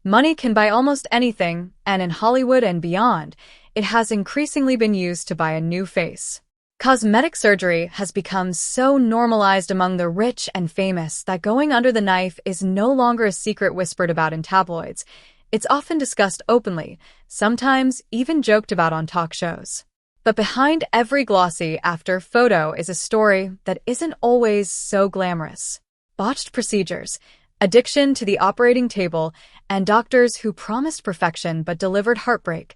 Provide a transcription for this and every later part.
Money can buy almost anything, and in Hollywood and beyond, it has increasingly been used to buy a new face. Cosmetic surgery has become so normalized among the rich and famous that going under the knife is no longer a secret whispered about in tabloids. It's often discussed openly, sometimes even joked about on talk shows. But behind every glossy after photo is a story that isn't always so glamorous. Botched procedures, addiction to the operating table, and doctors who promised perfection but delivered heartbreak.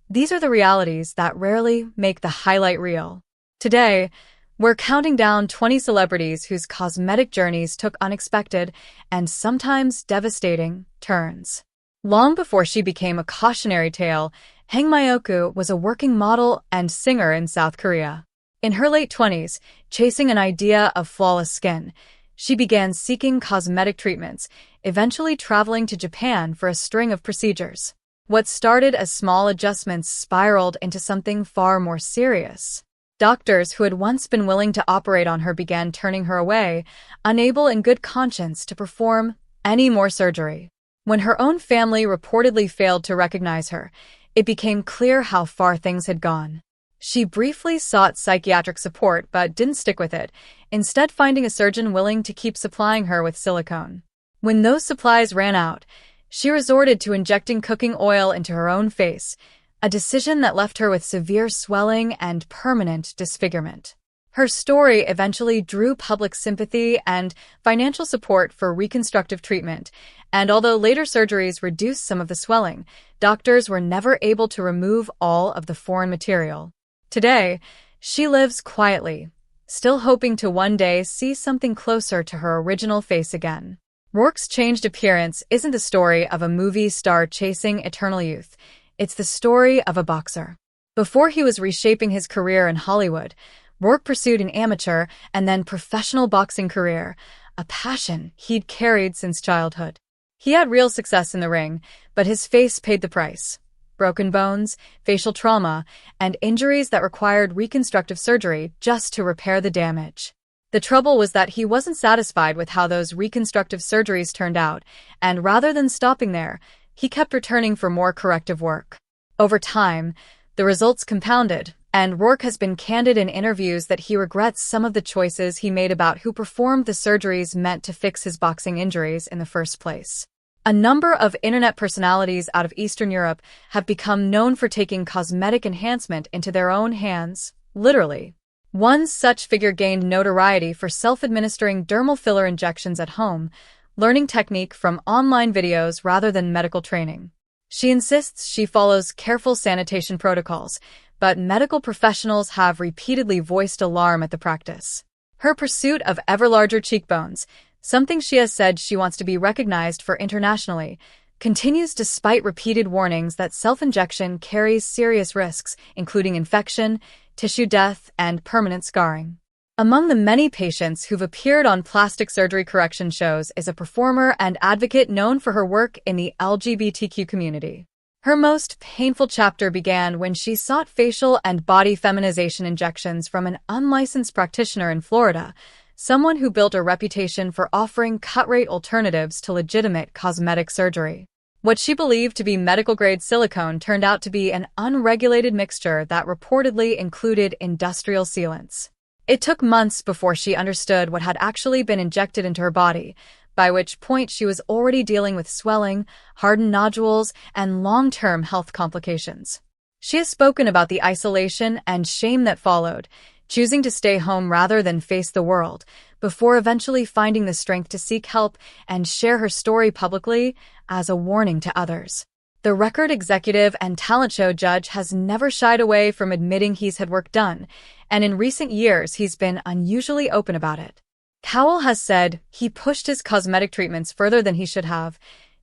These are the realities that rarely make the highlight reel. Today, we're counting down 20 celebrities whose cosmetic journeys took unexpected and sometimes devastating turns. Long before she became a cautionary tale, Hangoku was a working model and singer in South Korea. In her late 20s, chasing an idea of flawless skin, she began seeking cosmetic treatments, eventually traveling to Japan for a string of procedures. What started as small adjustments spiraled into something far more serious. Doctors who had once been willing to operate on her began turning her away, unable in good conscience to perform any more surgery. When her own family reportedly failed to recognize her, it became clear how far things had gone. She briefly sought psychiatric support but didn't stick with it, instead finding a surgeon willing to keep supplying her with silicone. When those supplies ran out, she resorted to injecting cooking oil into her own face, a decision that left her with severe swelling and permanent disfigurement. Her story eventually drew public sympathy and financial support for reconstructive treatment, and although later surgeries reduced some of the swelling, doctors were never able to remove all of the foreign material. Today, she lives quietly, still hoping to one day see something closer to her original face again. Rourke's changed appearance isn't the story of a movie star chasing eternal youth. It's the story of a boxer. Before he was reshaping his career in Hollywood, Rourke pursued an amateur and then professional boxing career, a passion he'd carried since childhood. He had real success in the ring, but his face paid the price. Broken bones, facial trauma, and injuries that required reconstructive surgery just to repair the damage. The trouble was that he wasn't satisfied with how those reconstructive surgeries turned out, and rather than stopping there, he kept returning for more corrective work. Over time, the results compounded, and Rourke has been candid in interviews that he regrets some of the choices he made about who performed the surgeries meant to fix his boxing injuries in the first place. A number of internet personalities out of Eastern Europe have become known for taking cosmetic enhancement into their own hands, literally. One such figure gained notoriety for self-administering dermal filler injections at home, learning technique from online videos rather than medical training. She insists she follows careful sanitation protocols, but medical professionals have repeatedly voiced alarm at the practice. Her pursuit of ever larger cheekbones, something she has said she wants to be recognized for internationally, continues despite repeated warnings that self-injection carries serious risks, including infection, tissue death, and permanent scarring. Among the many patients who've appeared on plastic surgery correction shows is a performer and advocate known for her work in the LGBTQ community. Her most painful chapter began when she sought facial and body feminization injections from an unlicensed practitioner in Florida, someone who built a reputation for offering cut-rate alternatives to legitimate cosmetic surgery. What she believed to be medical-grade silicone turned out to be an unregulated mixture that reportedly included industrial sealants. It took months before she understood what had actually been injected into her body, by which point she was already dealing with swelling, hardened nodules, and long-term health complications. She has spoken about the isolation and shame that followed, choosing to stay home rather than face the world, before eventually finding the strength to seek help and share her story publicly as a warning to others. The record executive and talent show judge has never shied away from admitting he's had work done, and in recent years he's been unusually open about it. Cowell has said he pushed his cosmetic treatments further than he should have,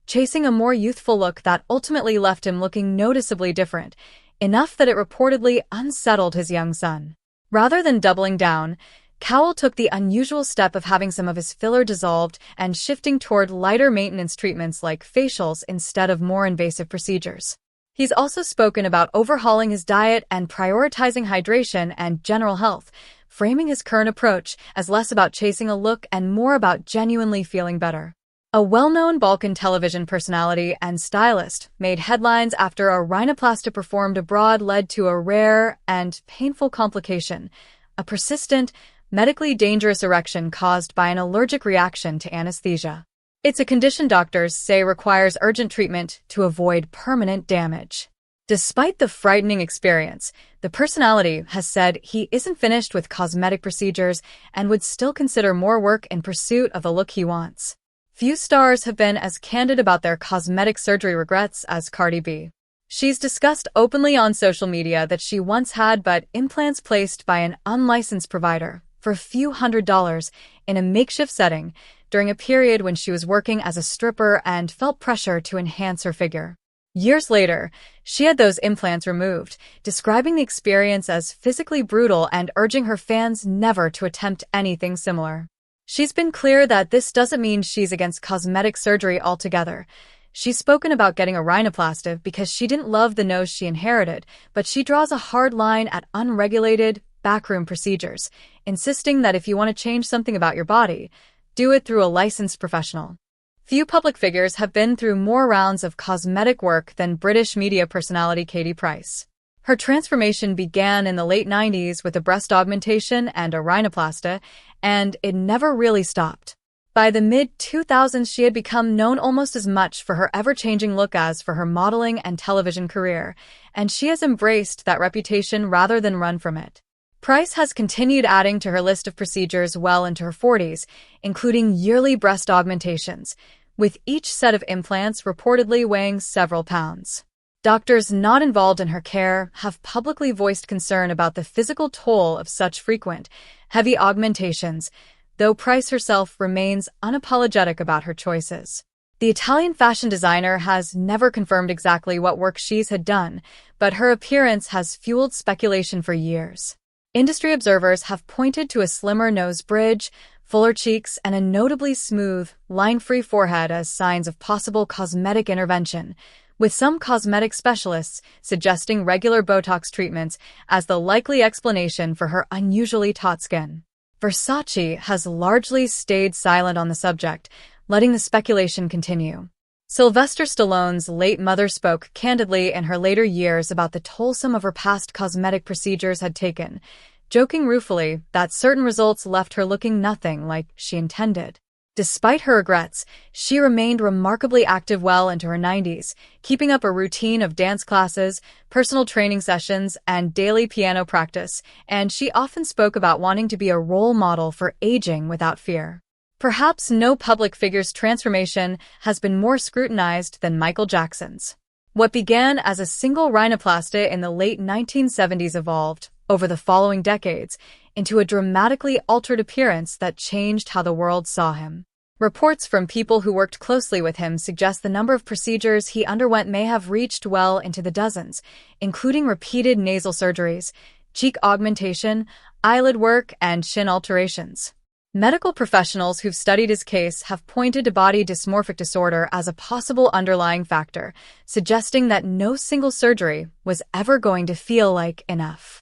chasing a more youthful look that ultimately left him looking noticeably different, enough that it reportedly unsettled his young son. Rather than doubling down, Cowell took the unusual step of having some of his filler dissolved and shifting toward lighter maintenance treatments like facials instead of more invasive procedures. He's also spoken about overhauling his diet and prioritizing hydration and general health, framing his current approach as less about chasing a look and more about genuinely feeling better. A well-known Balkan television personality and stylist made headlines after a rhinoplasty performed abroad led to a rare and painful complication, a persistent, medically dangerous erection caused by an allergic reaction to anesthesia. It's a condition doctors say requires urgent treatment to avoid permanent damage. Despite the frightening experience, the personality has said he isn't finished with cosmetic procedures and would still consider more work in pursuit of the look he wants. Few stars have been as candid about their cosmetic surgery regrets as Cardi B. She's discussed openly on social media that she once had but implants placed by an unlicensed provider for a few $100s in a makeshift setting during a period when she was working as a stripper and felt pressure to enhance her figure. Years later, she had those implants removed, describing the experience as physically brutal and urging her fans never to attempt anything similar. She's been clear that this doesn't mean she's against cosmetic surgery altogether. She's spoken about getting a rhinoplasty because she didn't love the nose she inherited, but she draws a hard line at unregulated, backroom procedures, insisting that if you want to change something about your body, do it through a licensed professional. Few public figures have been through more rounds of cosmetic work than British media personality Katie Price. Her transformation began in the late 90s with a breast augmentation and a rhinoplasty, and it never really stopped. By the mid-2000s, she had become known almost as much for her ever-changing look as for her modeling and television career, and she has embraced that reputation rather than run from it. Price has continued adding to her list of procedures well into her 40s, including yearly breast augmentations, with each set of implants reportedly weighing several pounds. Doctors not involved in her care have publicly voiced concern about the physical toll of such frequent, heavy augmentations, though Price herself remains unapologetic about her choices. The Italian fashion designer has never confirmed exactly what work she's had done, but her appearance has fueled speculation for years. Industry observers have pointed to a slimmer nose bridge, fuller cheeks, and a notably smooth, line-free forehead as signs of possible cosmetic intervention, with some cosmetic specialists suggesting regular Botox treatments as the likely explanation for her unusually taut skin. Versace has largely stayed silent on the subject, letting the speculation continue. Sylvester Stallone's late mother spoke candidly in her later years about the toll some of her past cosmetic procedures had taken, joking ruefully that certain results left her looking nothing like she intended. Despite her regrets, she remained remarkably active well into her 90s, keeping up a routine of dance classes, personal training sessions, and daily piano practice, and she often spoke about wanting to be a role model for aging without fear. Perhaps no public figure's transformation has been more scrutinized than Michael Jackson's. What began as a single rhinoplasty in the late 1970s evolved, over the following decades, into a dramatically altered appearance that changed how the world saw him. Reports from people who worked closely with him suggest the number of procedures he underwent may have reached well into the dozens, including repeated nasal surgeries, cheek augmentation, eyelid work, and chin alterations. Medical professionals who've studied his case have pointed to body dysmorphic disorder as a possible underlying factor, suggesting that no single surgery was ever going to feel like enough.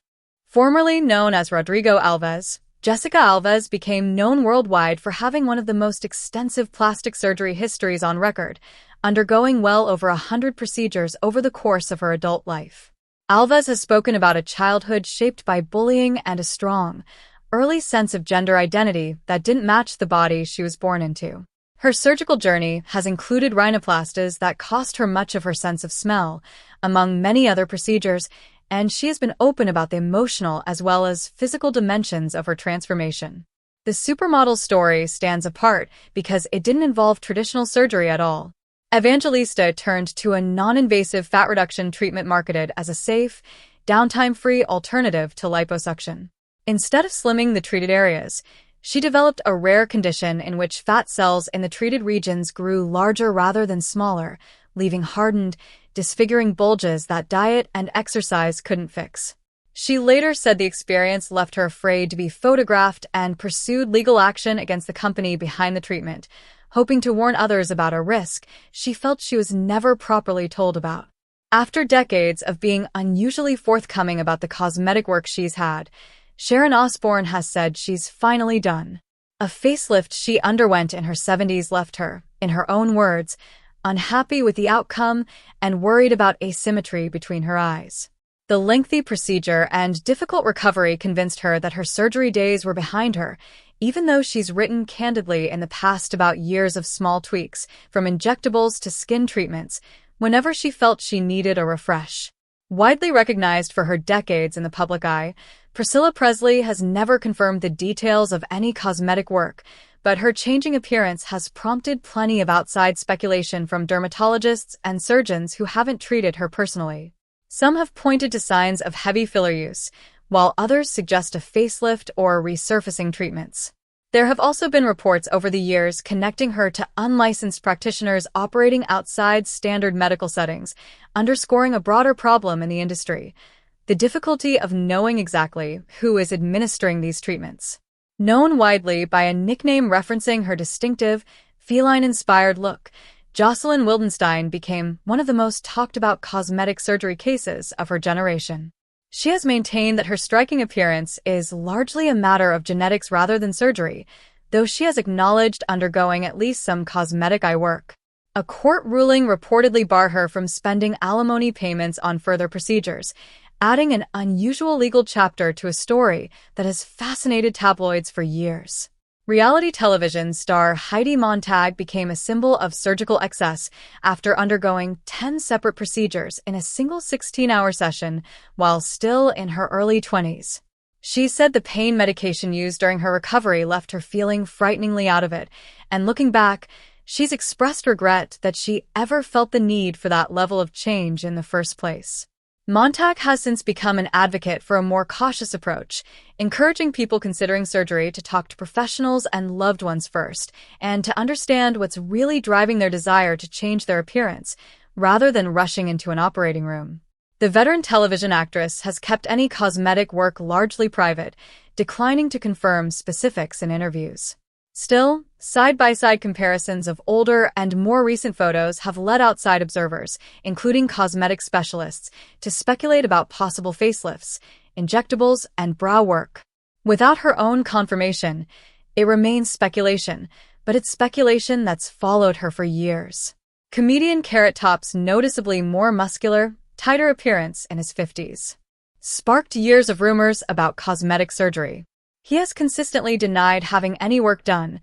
Formerly known as Rodrigo Alves, Jessica Alves became known worldwide for having one of the most extensive plastic surgery histories on record, undergoing well over 100 procedures over the course of her adult life. Alves has spoken about a childhood shaped by bullying and a strong, early sense of gender identity that didn't match the body she was born into. Her surgical journey has included rhinoplasties that cost her much of her sense of smell, among many other procedures, and she has been open about the emotional as well as physical dimensions of her transformation. The supermodel's story stands apart because it didn't involve traditional surgery at all. Evangelista turned to a non-invasive fat reduction treatment marketed as a safe, downtime-free alternative to liposuction. Instead of slimming the treated areas, she developed a rare condition in which fat cells in the treated regions grew larger rather than smaller, leaving hardened, disfiguring bulges that diet and exercise couldn't fix. She later said the experience left her afraid to be photographed and pursued legal action against the company behind the treatment, hoping to warn others about a risk she felt she was never properly told about. After decades of being unusually forthcoming about the cosmetic work she's had, Sharon Osborne has said she's finally done. A facelift she underwent in her 70s left her, in her own words, unhappy with the outcome and worried about asymmetry between her eyes. The lengthy procedure and difficult recovery convinced her that her surgery days were behind her, even though she's written candidly in the past about years of small tweaks, from injectables to skin treatments, whenever she felt she needed a refresh. Widely recognized for her decades in the public eye, Priscilla Presley has never confirmed the details of any cosmetic work, but her changing appearance has prompted plenty of outside speculation from dermatologists and surgeons who haven't treated her personally. Some have pointed to signs of heavy filler use, while others suggest a facelift or resurfacing treatments. There have also been reports over the years connecting her to unlicensed practitioners operating outside standard medical settings, underscoring a broader problem in the industry: the difficulty of knowing exactly who is administering these treatments. Known widely by a nickname referencing her distinctive, feline-inspired look, Joseline Wenstein became one of the most talked-about cosmetic surgery cases of her generation. She has maintained that her striking appearance is largely a matter of genetics rather than surgery, though she has acknowledged undergoing at least some cosmetic eye work. A court ruling reportedly barred her from spending alimony payments on further procedures, adding an unusual legal chapter to a story that has fascinated tabloids for years. Reality television star Heidi Montag became a symbol of surgical excess after undergoing 10 separate procedures in a single 16-hour session while still in her early 20s. She said the pain medication used during her recovery left her feeling frighteningly out of it, and looking back, she's expressed regret that she ever felt the need for that level of change in the first place. Montag has since become an advocate for a more cautious approach, encouraging people considering surgery to talk to professionals and loved ones first, and to understand what's really driving their desire to change their appearance, rather than rushing into an operating room. The veteran television actress has kept any cosmetic work largely private, declining to confirm specifics in interviews. Still, side-by-side comparisons of older and more recent photos have led outside observers, including cosmetic specialists, to speculate about possible facelifts, injectables, and brow work. Without her own confirmation, it remains speculation, but it's speculation that's followed her for years. Comedian Carrot Top's noticeably more muscular, tighter appearance in his 50s sparked years of rumors about cosmetic surgery. He has consistently denied having any work done,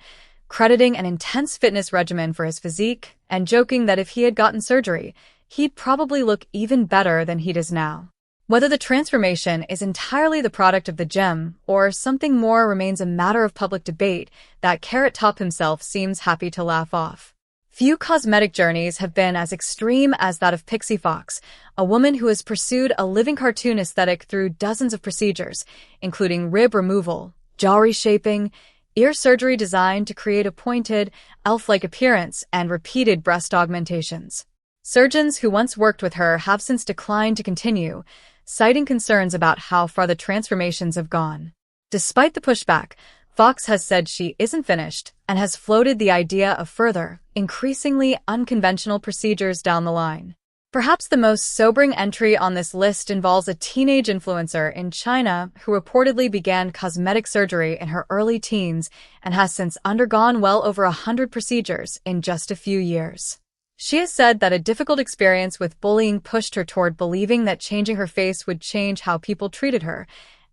crediting an intense fitness regimen for his physique and joking that if he had gotten surgery, he'd probably look even better than he does now. Whether the transformation is entirely the product of the gym or something more remains a matter of public debate that Carrot Top himself seems happy to laugh off. Few cosmetic journeys have been as extreme as that of Pixie Fox, a woman who has pursued a living cartoon aesthetic through dozens of procedures, including rib removal, jaw reshaping, ear surgery designed to create a pointed, elf-like appearance, and repeated breast augmentations. Surgeons who once worked with her have since declined to continue, citing concerns about how far the transformations have gone. Despite the pushback, Fox has said she isn't finished and has floated the idea of further, increasingly unconventional procedures down the line. Perhaps the most sobering entry on this list involves a teenage influencer in China who reportedly began cosmetic surgery in her early teens and has since undergone well over 100 procedures in just a few years. She has said that a difficult experience with bullying pushed her toward believing that changing her face would change how people treated her,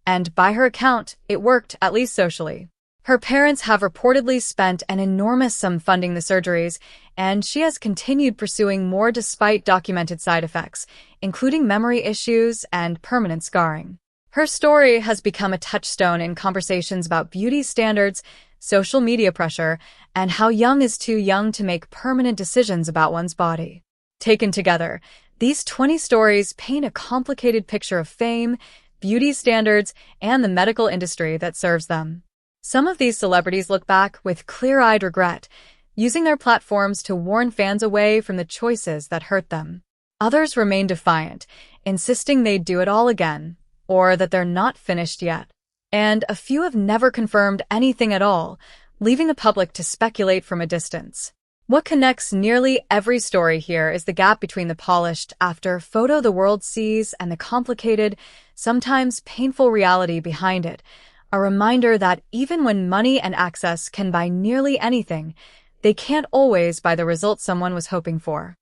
and by her account, it worked, at least socially. Her parents have reportedly spent an enormous sum funding the surgeries, and she has continued pursuing more despite documented side effects, including memory issues and permanent scarring. Her story has become a touchstone in conversations about beauty standards, social media pressure, and how young is too young to make permanent decisions about one's body. Taken together, these 20 stories paint a complicated picture of fame, beauty standards, and the medical industry that serves them. Some of these celebrities look back with clear-eyed regret, using their platforms to warn fans away from the choices that hurt them. Others remain defiant, insisting they'd do it all again, or that they're not finished yet. And a few have never confirmed anything at all, leaving the public to speculate from a distance. What connects nearly every story here is the gap between the polished after photo the world sees and the complicated, sometimes painful reality behind it, a reminder that even when money and access can buy nearly anything, they can't always buy the results someone was hoping for.